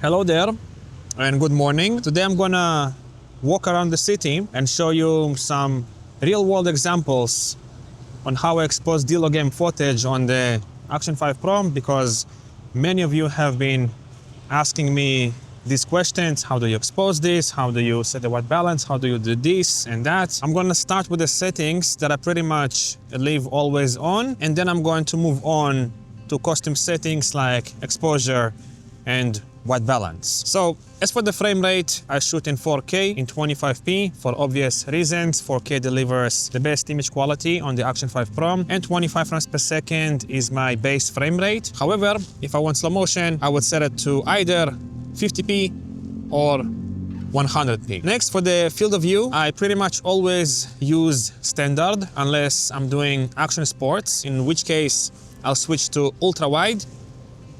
Hello there and good morning. Today I'm gonna walk around the city and show you some real-world examples on how I expose D-Log game footage on the Action 5 Pro, because many of you have been asking me these questions. How do you expose this? How do you set the white balance? How do you do this and that? I'm gonna start with the settings that I pretty much leave always on, and then I'm going to move on to custom settings like exposure and white balance. So as for the frame rate, I shoot in 4K in 25p for obvious reasons. 4K delivers the best image quality on the Action 5 Pro, and 25 frames per second is my base frame rate. However, if I want slow motion, I would set it to either 50p or 100p. Next, for the field of view, I pretty much always use standard unless I'm doing action sports, in which case I'll switch to ultra wide.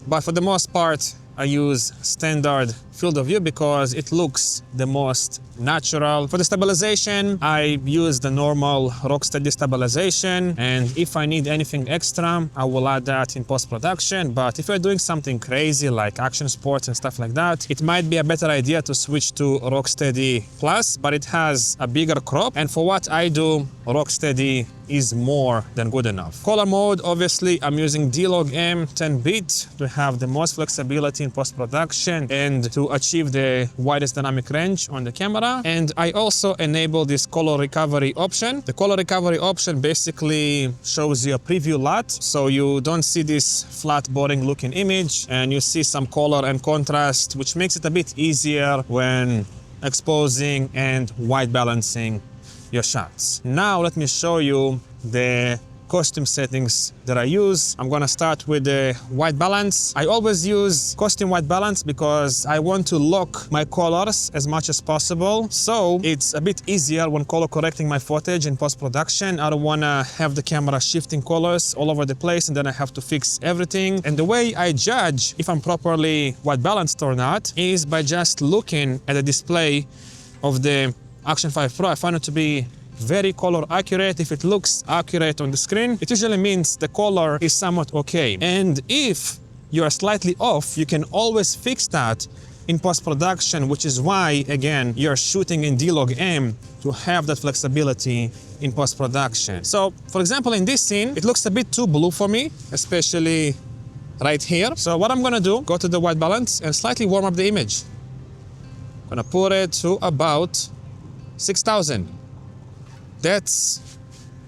But for the most part, I use standard field of view because it looks the most natural. For the stabilization, I use the normal rock-steady stabilization, and if I need anything extra, I will add that in post-production. But if you're doing something crazy like action sports and stuff like that, it might be a better idea to switch to rock-steady plus, but it has a bigger crop, and for what I do, rock-steady is more than good enough. Color mode, obviously, I'm using D-Log M 10-bit to have the most flexibility in post-production and to achieve the widest dynamic range on the camera. And I also enable this color recovery option. The color recovery option basically shows you a preview LUT, so you don't see this flat, boring looking image, and you see some color and contrast, which makes it a bit easier when exposing and white balancing your shots. Now let me show you the custom settings that I use. I'm gonna start with the white balance. I always use custom white balance because I want to lock my colors as much as possible, so it's a bit easier when color correcting my footage in post-production. I don't wanna have the camera shifting colors all over the place and then I have to fix everything. And the way I judge if I'm properly white balanced or not is by just looking at the display of the Action 5 Pro. I find it to be very color accurate. If it looks accurate on the screen, it usually means the color is somewhat okay. And if you are slightly off, you can always fix that in post-production, which is why, again, you're shooting in D-Log M to have that flexibility in post-production. So, for example, in this scene, it looks a bit too blue for me, especially right here. So what I'm gonna do, go to the white balance and slightly warm up the image. I'm gonna put it to about 6,000. That's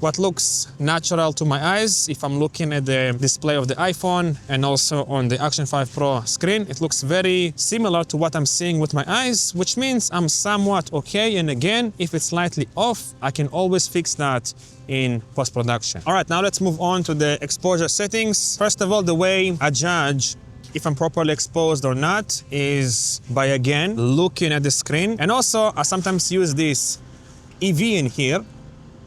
what looks natural to my eyes. If I'm looking at the display of the iPhone and also on the Action 5 Pro screen, it looks very similar to what I'm seeing with my eyes, which means I'm somewhat okay. And again, if it's slightly off, I can always fix that in post-production. All right, now let's move on to the exposure settings. First of all, the way I judge if I'm properly exposed or not is by, again, looking at the screen. And also, I sometimes use this EV in here,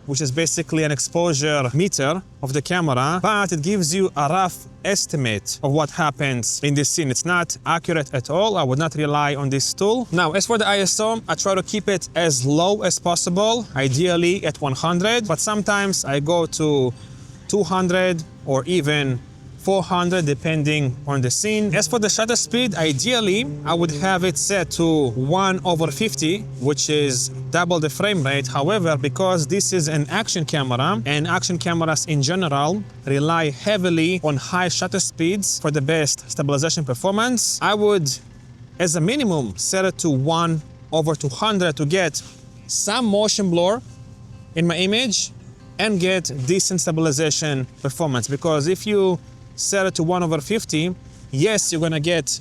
which is basically an exposure meter of the camera, but it gives you a rough estimate of what happens in this scene. It's not accurate at all. I would not rely on this tool. Now, as for the ISO, I try to keep it as low as possible, ideally at 100, but sometimes I go to 200 or even 400 depending on the scene. As for the shutter speed, ideally I would have it set to 1/50, which is double the frame rate. However, because this is an action camera and action cameras in general rely heavily on high shutter speeds for the best stabilization performance, I would, as a minimum, set it to 1/200 to get some motion blur in my image and get decent stabilization performance. Because if you set it to 1/50, yes, you're gonna get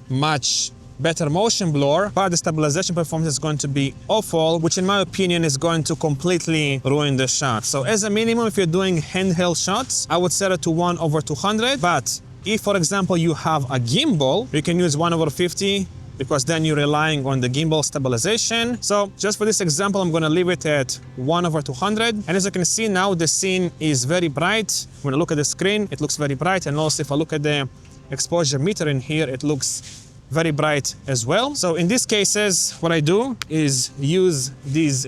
much better motion blur, but the stabilization performance is going to be awful, which in my opinion is going to completely ruin the shot. So as a minimum, if you're doing handheld shots, I would set it to 1/200. But if, for example, you have a gimbal, you can use 1/50 because then you're relying on the gimbal stabilization. So just for this example, I'm gonna leave it at 1/200. And as you can see now, the scene is very bright. When I look at the screen, it looks very bright. And also if I look at the exposure meter in here, it looks very bright as well. So in these cases, what I do is use these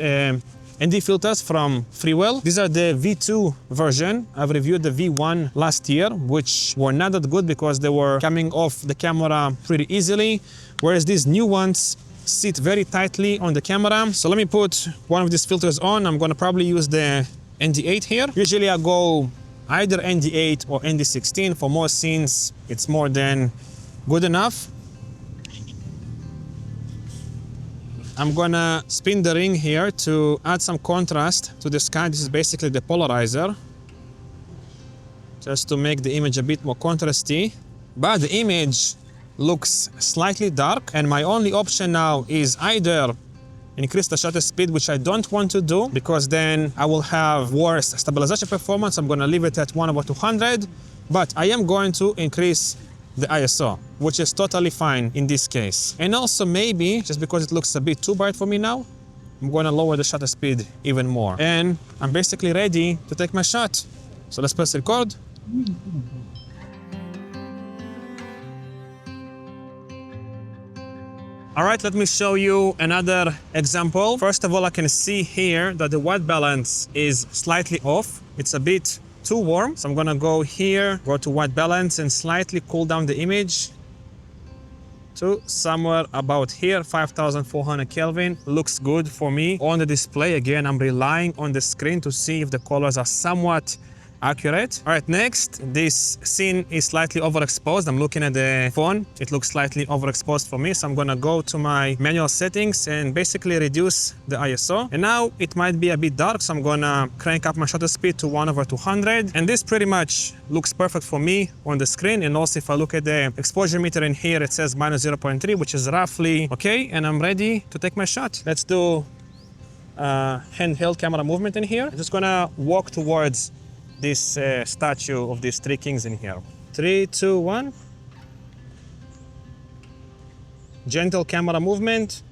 ND filters from Freewell. These are the V2 version. I've reviewed the V1 last year, which were not that good because they were coming off the camera pretty easily, whereas these new ones sit very tightly on the camera. So let me put one of these filters on. I'm gonna probably use the ND8 here. Usually I go either ND8 or ND16. For most scenes, it's more than good enough. I'm gonna spin the ring here to add some contrast to the sky. This is basically the polarizer, just to make the image a bit more contrasty. But the image looks slightly dark, and my only option now is either increase the shutter speed, which I don't want to do because then I will have worse stabilization performance. I'm gonna leave it at 1/200, but I am going to increase the ISO, which is totally fine in this case. And also maybe, just because it looks a bit too bright for me now, I'm gonna lower the shutter speed even more. And I'm basically ready to take my shot. So let's press record. All right, let me show you another example. First of all, I can see here that the white balance is slightly off. It's a bit too warm. So I'm gonna go here, go to white balance and slightly cool down the image to somewhere about here, 5400 Kelvin. Looks good for me. On the display, again, I'm relying on the screen to see if the colors are somewhat accurate. All right, next, this scene is slightly overexposed. I'm looking at the phone. It looks slightly overexposed for me. So I'm gonna go to my manual settings and basically reduce the ISO. And now it might be a bit dark, so I'm gonna crank up my shutter speed to 1/200. And this pretty much looks perfect for me on the screen. And also if I look at the exposure meter in here, it says -0.3, which is roughly okay. And I'm ready to take my shot. Let's do handheld camera movement in here. I'm just gonna walk towards this statue of these three kings in here. 3, 2, 1. Gentle camera movement.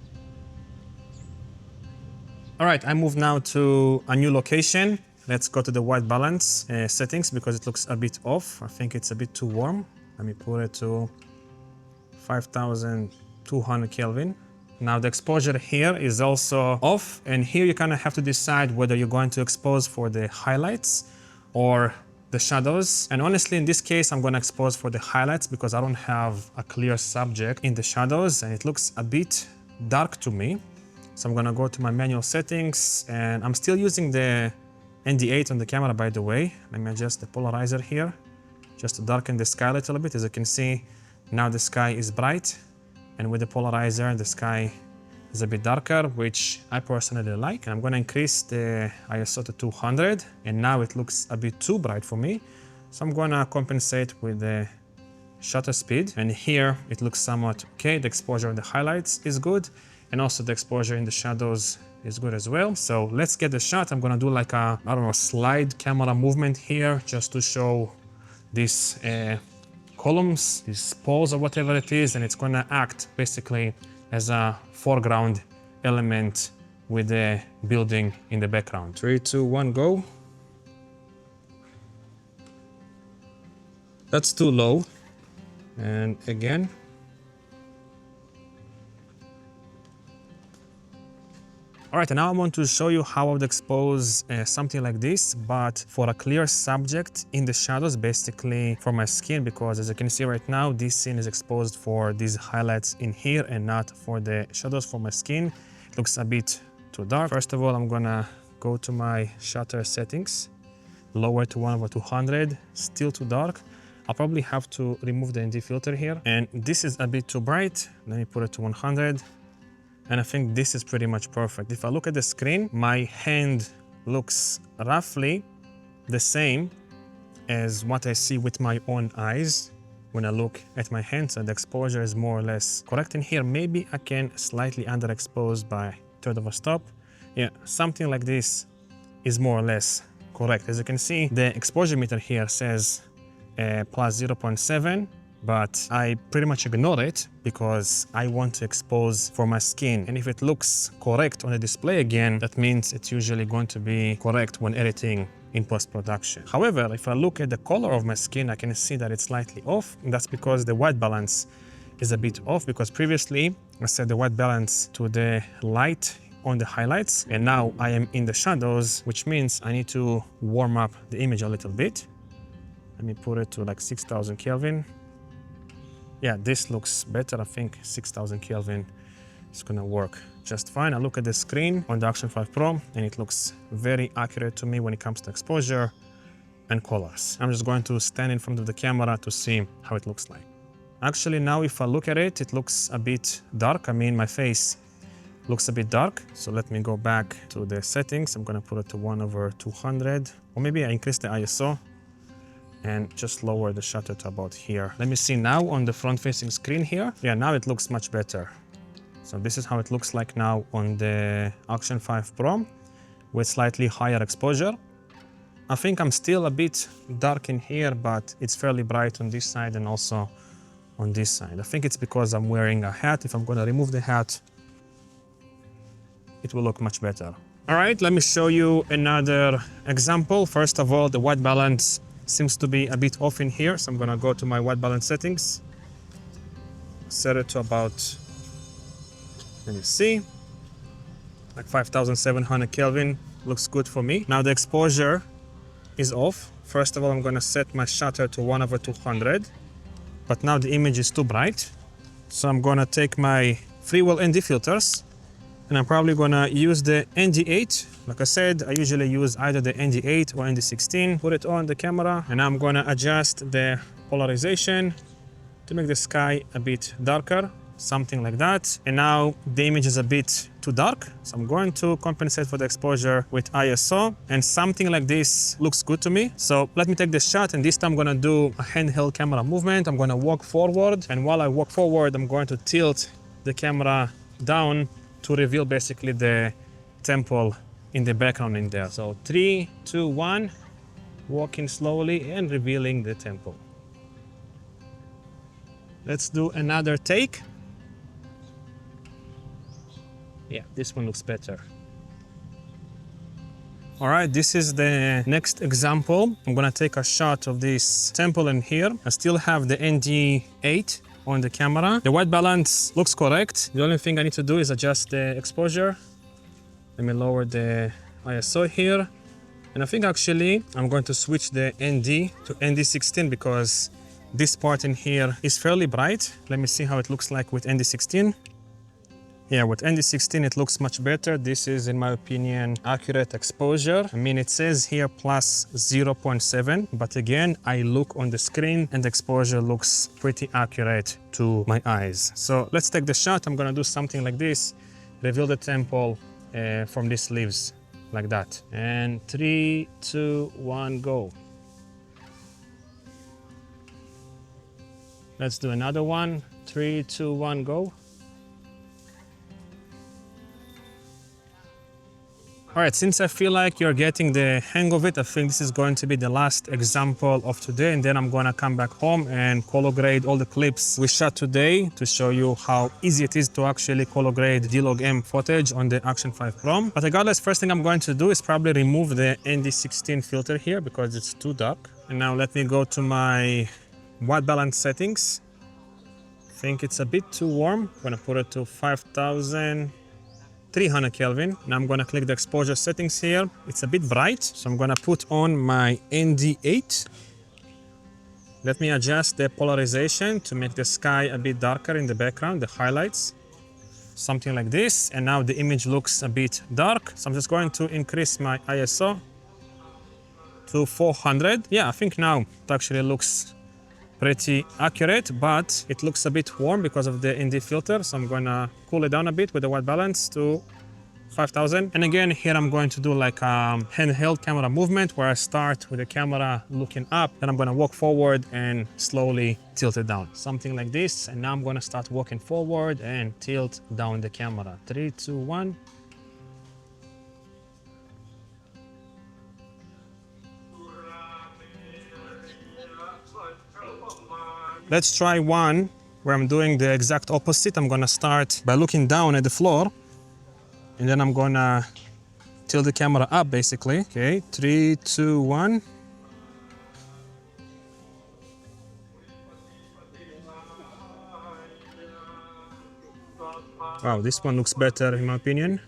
All right, I move now to a new location. Let's go to the white balance settings because it looks a bit off. I think it's a bit too warm. Let me put it to 5200 Kelvin. Now the exposure here is also off, and here you kind of have to decide whether you're going to expose for the highlights or the shadows. And honestly, in this case, I'm gonna expose for the highlights because I don't have a clear subject in the shadows and it looks a bit dark to me. So I'm gonna go to my manual settings, and I'm still using the ND8 on the camera, by the way. Let me adjust the polarizer here just to darken the sky a little bit. As you can see, now the sky is bright, and with the polarizer, the sky is a bit darker, which I personally like. And I'm gonna increase the ISO to 200, and now it looks a bit too bright for me. So I'm gonna compensate with the shutter speed, and here it looks somewhat okay. The exposure of the highlights is good, and also the exposure in the shadows is good as well. So let's get the shot. I'm gonna do like a, I don't know, slide camera movement here just to show these columns, these poles or whatever it is, and it's gonna act basically as a foreground element with the building in the background. 3, 2, 1, go. That's too low. And again. All right, and now I want to show you how I would expose something like this, but for a clear subject in the shadows, basically for my skin, because as you can see right now, this scene is exposed for these highlights in here and not for the shadows for my skin. It looks a bit too dark. First of all, I'm gonna go to my shutter settings, lower to 1/200, still too dark. I'll probably have to remove the ND filter here. And this is a bit too bright. Let me put it to 100. And I think this is pretty much perfect. If I look at the screen, my hand looks roughly the same as what I see with my own eyes when I look at my hand. So the exposure is more or less correct in here. Maybe I can slightly underexpose by 1/3 of a stop. Yeah, something like this is more or less correct. As you can see, the exposure meter here says plus 0.7. But I pretty much ignore it because I want to expose for my skin. And if it looks correct on the display again, that means it's usually going to be correct when editing in post-production. However, if I look at the color of my skin, I can see that it's slightly off. And that's because the white balance is a bit off, because previously I set the white balance to the light on the highlights, and now I am in the shadows, which means I need to warm up the image a little bit. Let me put it to like 6000 Kelvin. Yeah, this looks better. I think 6000 Kelvin is gonna work just fine. I look at the screen on the Action 5 Pro and it looks very accurate to me when it comes to exposure and colors. I'm just going to stand in front of the camera to see how it looks like. Actually, now if I look at it, it looks a bit dark. I mean, my face looks a bit dark. So let me go back to the settings. I'm gonna put it to 1/200, or maybe I increase the ISO and just lower the shutter to about here. Let me see now on the front-facing screen here. Yeah, now it looks much better. So this is how it looks like now on the Action 5 Pro with slightly higher exposure. I think I'm still a bit dark in here, but it's fairly bright on this side and also on this side. I think it's because I'm wearing a hat. If I'm gonna remove the hat, it will look much better. All right, let me show you another example. First of all, the white balance seems to be a bit off in here. So I'm gonna go to my white balance settings, set it to about, let me see, like 5700 Kelvin. Looks good for me. Now the exposure is off. First of all, I'm gonna set my shutter to 1/200, but now the image is too bright. So I'm gonna take my freewheel ND filters and I'm probably gonna use the ND8. Like I said, I usually use either the ND8 or ND16. Put it on the camera and I'm gonna adjust the polarization to make the sky a bit darker, something like that. And now the image is a bit too dark, so I'm going to compensate for the exposure with ISO, and something like this looks good to me. So let me take the shot, and this time I'm gonna do a handheld camera movement. I'm gonna walk forward, and while I walk forward, I'm going to tilt the camera down to reveal basically the temple in the background in there. So 3, 2, 1, walking slowly and revealing the temple. Let's do another take. Yeah, this one looks better. All right, this is the next example. I'm gonna take a shot of this temple in here. I still have the ND8 on the camera. The white balance looks correct. The only thing I need to do is adjust the exposure. Let me lower the ISO here. And I think actually I'm going to switch the ND to ND16 because this part in here is fairly bright. Let me see how it looks like with ND16. Yeah, with ND16 it looks much better. This is, in my opinion, accurate exposure. I mean, it says here plus 0.7, but again, I look on the screen and the exposure looks pretty accurate to my eyes. So let's take the shot. I'm gonna do something like this, reveal the temple from these leaves, like that. And 3, 2, 1, go. Let's do another one. 3, 2, 1, go. All right, since I feel like you're getting the hang of it, I think this is going to be the last example of today, and then I'm gonna come back home and color grade all the clips we shot today to show you how easy it is to actually color grade D-Log-M footage on the Action 5 Pro. But regardless, first thing I'm going to do is probably remove the ND16 filter here because it's too dark. And now let me go to my white balance settings. I think it's a bit too warm. I'm gonna put it to 5300 Kelvin. Now I'm gonna click the exposure settings here. It's a bit bright, so I'm gonna put on my ND8. Let me adjust the polarization to make the sky a bit darker in the background, the highlights. Something like this. And now the image looks a bit dark. So I'm just going to increase my ISO to 400. Yeah, I think now it actually looks pretty accurate, but it looks a bit warm because of the ND filter. So I'm gonna cool it down a bit with the white balance to 5000. And again, here I'm going to do like a handheld camera movement where I start with the camera looking up, and I'm gonna walk forward and slowly tilt it down. Something like this. And now I'm gonna start walking forward and tilt down the camera. 3, 2, 1. Let's try one where I'm doing the exact opposite. I'm gonna start by looking down at the floor, and then I'm gonna tilt the camera up basically. Okay, 3, 2, 1. Wow, this one looks better in my opinion.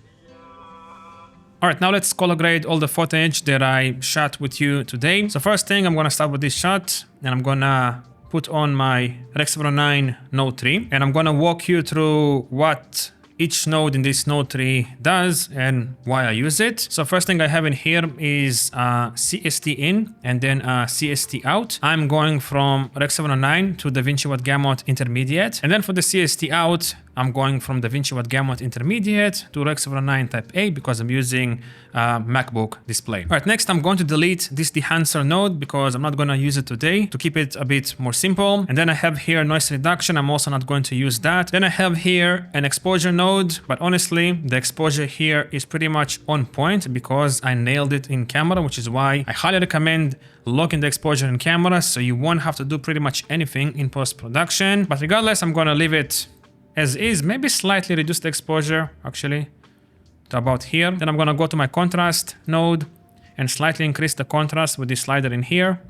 All right, now let's color grade all the footage that I shot with you today. So first thing, I'm gonna start with this shot, and I'm gonna put on my Rex 709 Node 3, and I'm gonna walk you through what each node in this node tree does and why I use it. So first thing I have in here is CST in and then CST out. I'm going from Rex 709 to DaVinci Watt Gamut Intermediate. And then for the CST out, I'm going from DaVinci Watt Gamut Intermediate to Rex 709 Type A because I'm using MacBook display. All right, next I'm going to delete this dehancer node because I'm not going to use it today to keep it a bit more simple. And then I have here noise reduction. I'm also not going to use that. Then I have here an exposure node, but honestly, the exposure here is pretty much on point because I nailed it in camera, which is why I highly recommend locking the exposure in camera so you won't have to do pretty much anything in post-production. But regardless, I'm going to leave it as is, maybe slightly reduce the exposure actually to about here. Then I'm gonna go to my contrast node and slightly increase the contrast with this slider in here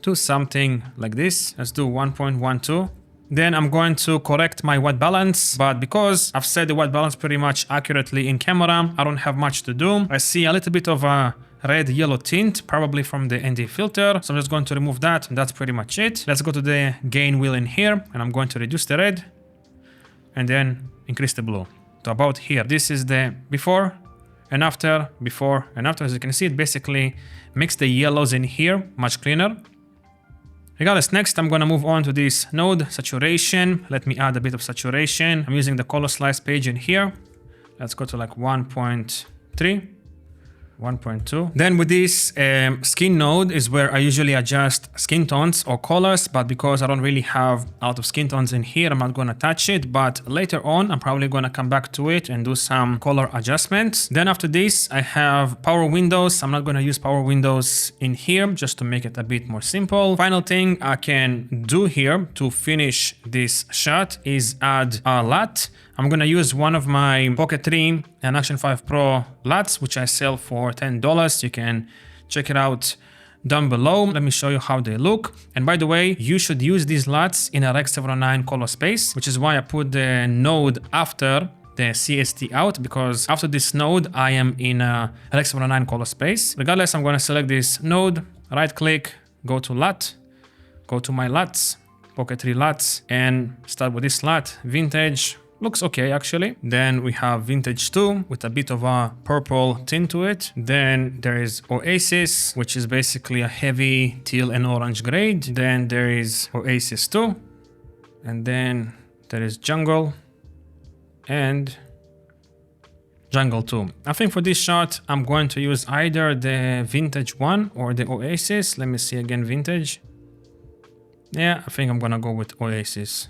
to something like this. Let's do 1.12. Then I'm going to correct my white balance, but because I've set the white balance pretty much accurately in camera, I don't have much to do. I see a little bit of a red yellow tint, probably from the ND filter. So I'm just going to remove that, and that's pretty much it. Let's go to the gain wheel in here, and I'm going to reduce the red and then increase the blue to about here. This is the before and after, before and after. As you can see, it basically makes the yellows in here much cleaner. Regardless, next I'm gonna move on to this node saturation. Let me add a bit of saturation. I'm using the color slice page in here. Let's go to like 1.3. 1.2. Then with this skin node is where I usually adjust skin tones or colors, but because I don't really have a lot of skin tones in here, I'm not going to touch it. But later on, I'm probably going to come back to it and do some color adjustments. Then after this, I have power windows. I'm not going to use power windows in here just to make it a bit more simple. Final thing I can do here to finish this shot is add a LUT. I'm gonna use one of my Pocket 3 and Action 5 Pro LUTs, which I sell for $10. You can check it out down below. Let me show you how they look. And by the way, you should use these LUTs in a Rex 709 color space, which is why I put the node after the CST out, because after this node, I am in a Rex 709 color space. Regardless, I'm gonna select this node, right click, go to LUT, go to my LUTs, Pocket 3 LUTs, and start with this LUT, Vintage. Looks okay actually. Then we have Vintage 2 with a bit of a purple tint to it. Then there is Oasis, which is basically a heavy teal and orange grade. Then there is Oasis 2. And then there is Jungle and Jungle 2. I think for this shot, I'm going to use either the Vintage 1 or the Oasis. Let me see again, Vintage. Yeah, I think I'm gonna go with Oasis.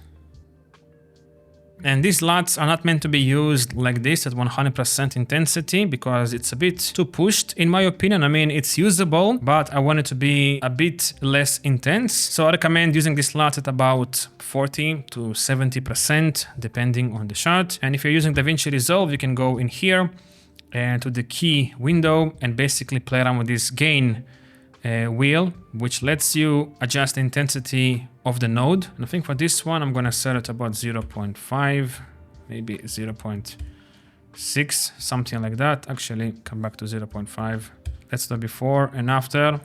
And these LUTs are not meant to be used like this at 100% intensity because it's a bit too pushed, in my opinion. I mean, it's usable, but I want it to be a bit less intense. So I recommend using this LUT at about 40 to 70%, depending on the shot. And if you're using DaVinci Resolve, you can go in here and to the key window and basically play around with this gain wheel, which lets you adjust the intensity of the node. And I think for this one, I'm gonna set it about 0.5, maybe 0.6, something like that. Actually, come back to 0.5. Let's do before and after.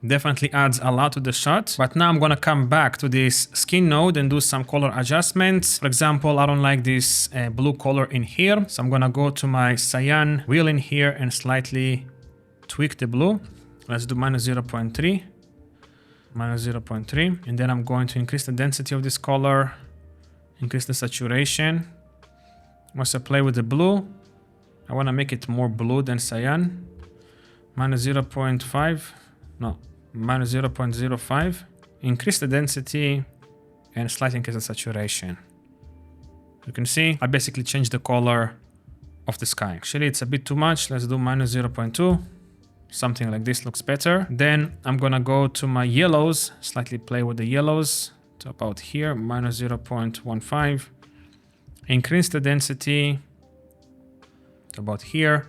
Definitely adds a lot to the shot. But now I'm gonna come back to this skin node and do some color adjustments. For example, I don't like this blue color in here. So I'm gonna go to my cyan wheel in here and slightly tweak the blue. Let's do minus 0.3, minus 0.3. And then I'm going to increase the density of this color, increase the saturation. Once I play with the blue, I want to make it more blue than cyan. Minus 0.5, no, minus 0.05. Increase the density and slightly increase the saturation. You can see I basically changed the color of the sky. Actually, it's a bit too much. Let's do minus 0.2. Something like this looks better. Then I'm gonna go to my yellows, slightly play with the yellows to about here, minus 0.15. Increase the density to about here.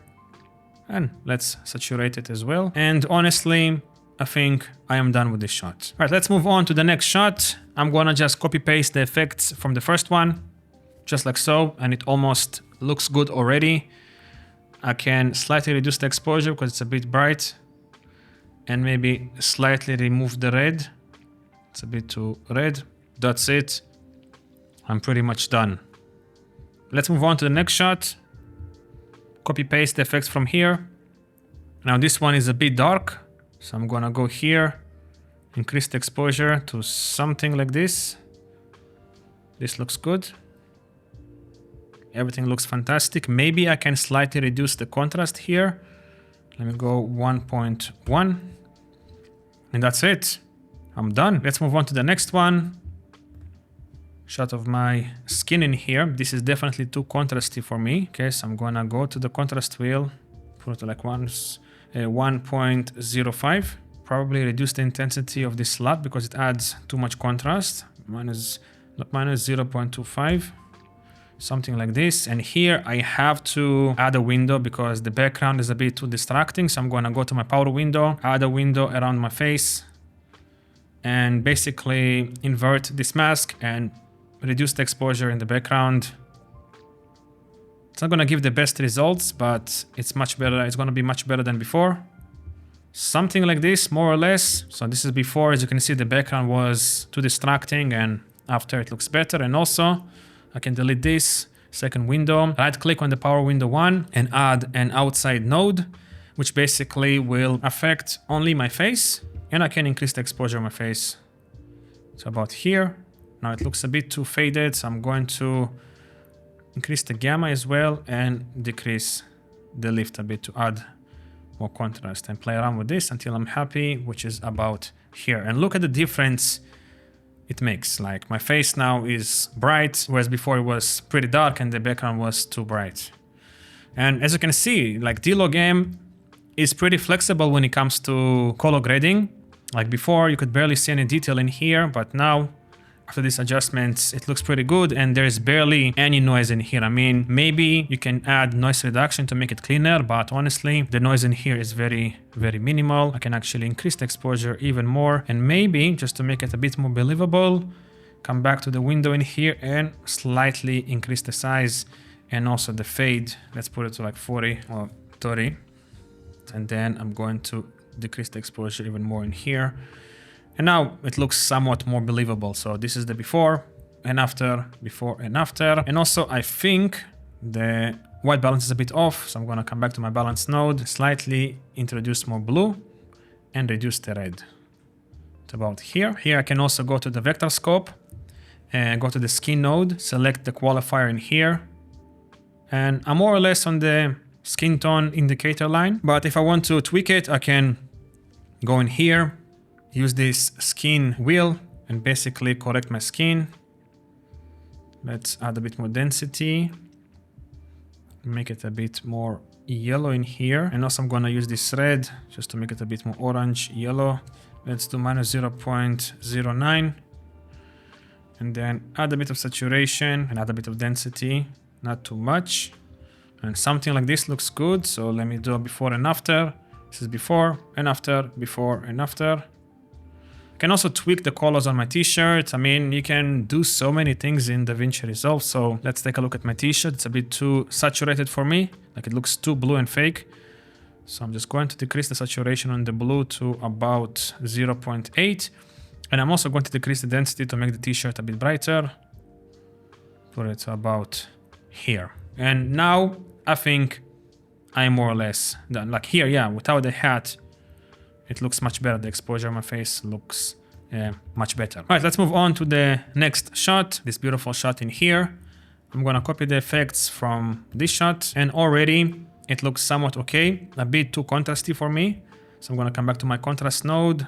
And let's saturate it as well. And honestly, I think I am done with this shot. All right, let's move on to the next shot. I'm gonna just copy paste the effects from the first one, just like so. And it almost looks good already. I can slightly reduce the exposure because it's a bit bright, and maybe slightly remove the red. It's a bit too red. That's it. I'm pretty much done. Let's move on to the next shot. Copy paste the effects from here. Now this one is a bit dark, so I'm gonna go here, increase the exposure to something like this. This looks good. Everything looks fantastic. Maybe I can slightly reduce the contrast here. Let me go 1.1. And that's it. I'm done. Let's move on to the next one. Shot of my skin in here. This is definitely too contrasty for me. Okay, so I'm gonna go to the contrast wheel, put it to like 1.05. Probably reduce the intensity of this slot because it adds too much contrast. Minus 0.25. Something like this. And here I have to add a window because the background is a bit too distracting. So I'm gonna go to my power window, add a window around my face, and basically invert this mask and reduce the exposure in the background. It's not gonna give the best results, but it's much better. It's gonna be much better than before. Something like this, more or less. So this is before. As you can see, the background was too distracting, and after it looks better. And also I can delete this second window, right click on the power window one and add an outside node, which basically will affect only my face. And I can increase the exposure of my face. So about here. Now it looks a bit too faded, so I'm going to increase the gamma as well and decrease the lift a bit to add more contrast and play around with this until I'm happy, which is about here. And look at the difference it makes. Like my face now is bright, whereas before it was pretty dark and the background was too bright. And as you can see, like D-Log M is pretty flexible when it comes to color grading. Like before, you could barely see any detail in here, but now after these adjustments, it looks pretty good and there's barely any noise in here. I mean, maybe you can add noise reduction to make it cleaner, but honestly, the noise in here is very, very minimal. I can actually increase the exposure even more, and maybe just to make it a bit more believable, come back to the window in here and slightly increase the size and also the fade. Let's put it to like 40 or 30. And then I'm going to decrease the exposure even more in here. And now it looks somewhat more believable. So this is the before and after, before and after. And also I think the white balance is a bit off. So I'm gonna come back to my balance node, slightly introduce more blue and reduce the red. It's about here. Here I can also go to the vector scope and go to the skin node, select the qualifier in here. And I'm more or less on the skin tone indicator line. But if I want to tweak it, I can go in here, use this skin wheel and basically correct my skin. Let's add a bit more density. Make it a bit more yellow in here. And also I'm gonna use this red just to make it a bit more orange yellow. Let's do minus 0.09. And then add a bit of saturation and add a bit of density, not too much. And something like this looks good. So let me do a before and after. This is before and after, before and after. I can also tweak the colors on my t-shirt. I mean, you can do so many things in DaVinci Resolve. So let's take a look at my t-shirt. It's a bit too saturated for me. Like it looks too blue and fake. So I'm just going to decrease the saturation on the blue to about 0.8. And I'm also going to decrease the density to make the t-shirt a bit brighter. Put it to about here. And now I think I'm more or less done. Like here, yeah, without the hat, it looks much better. The exposure on my face looks much better. All right, let's move on to the next shot. This beautiful shot in here. I'm gonna copy the effects from this shot, and already it looks somewhat okay. A bit too contrasty for me. So I'm gonna come back to my contrast node,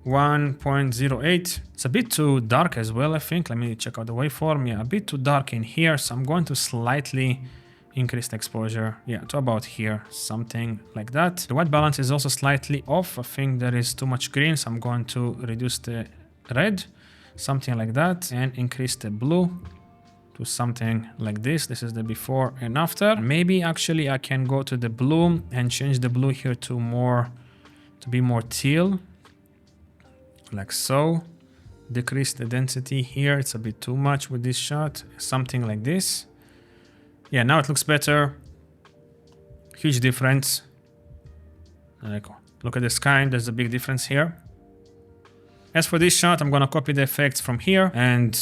1.08. It's a bit too dark as well, I think. Let me check out the waveform. Yeah, a bit too dark in here. So I'm going to slightly increase the exposure, yeah, to about here, something like that. The white balance is also slightly off. I think there is too much green, so I'm going to reduce the red, something like that, and increase the blue to something like this. This is the before and after. Maybe actually I can go to the blue and change the blue here to be more teal, like so. Decrease the density here. It's a bit too much with this shot, something like this. Yeah, now it looks better. huge difference. Like, look at the sky, there's a big difference here. As for this shot, I'm gonna copy the effects from here, and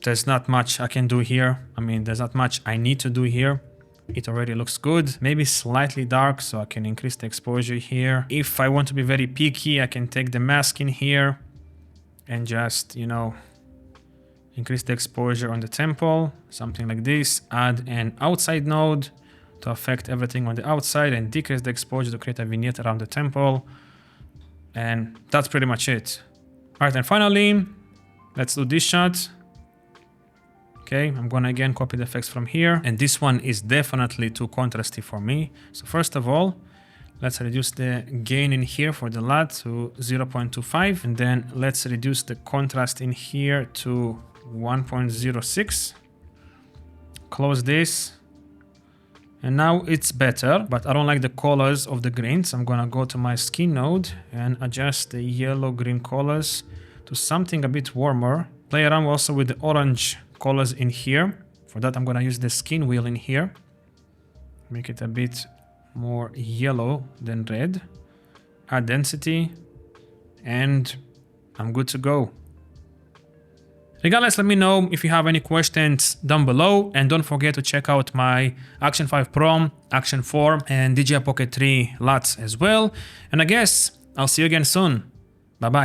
there's not much I can do here. I mean, there's not much I need to do here. It already looks good. Maybe slightly dark, so I can increase the exposure here. If I want to be very picky, I can take the mask in here and just, you know, increase the exposure on the temple, something like this. Add an outside node to affect everything on the outside and decrease the exposure to create a vignette around the temple. And that's pretty much it. All right, and finally, let's do this shot. Okay, I'm gonna again copy the effects from here, and this one is definitely too contrasty for me. So first of all, let's reduce the gain in here for the LUT to 0.25, and then let's reduce the contrast in here to 1.06. Close this, and now it's better, but I don't like the colors of the grains. I'm gonna go to my skin node and adjust the yellow-green colors to something a bit warmer. Play around also with the orange colors in here. For that, I'm gonna use the skin wheel in here. Make it a bit more yellow than red. Add density, and I'm good to go. Regardless, let me know if you have any questions down below, and don't forget to check out my Action 5 Pro, Action 4, and DJI Pocket 3 LUTs as well. And I guess I'll see you again soon. Bye bye.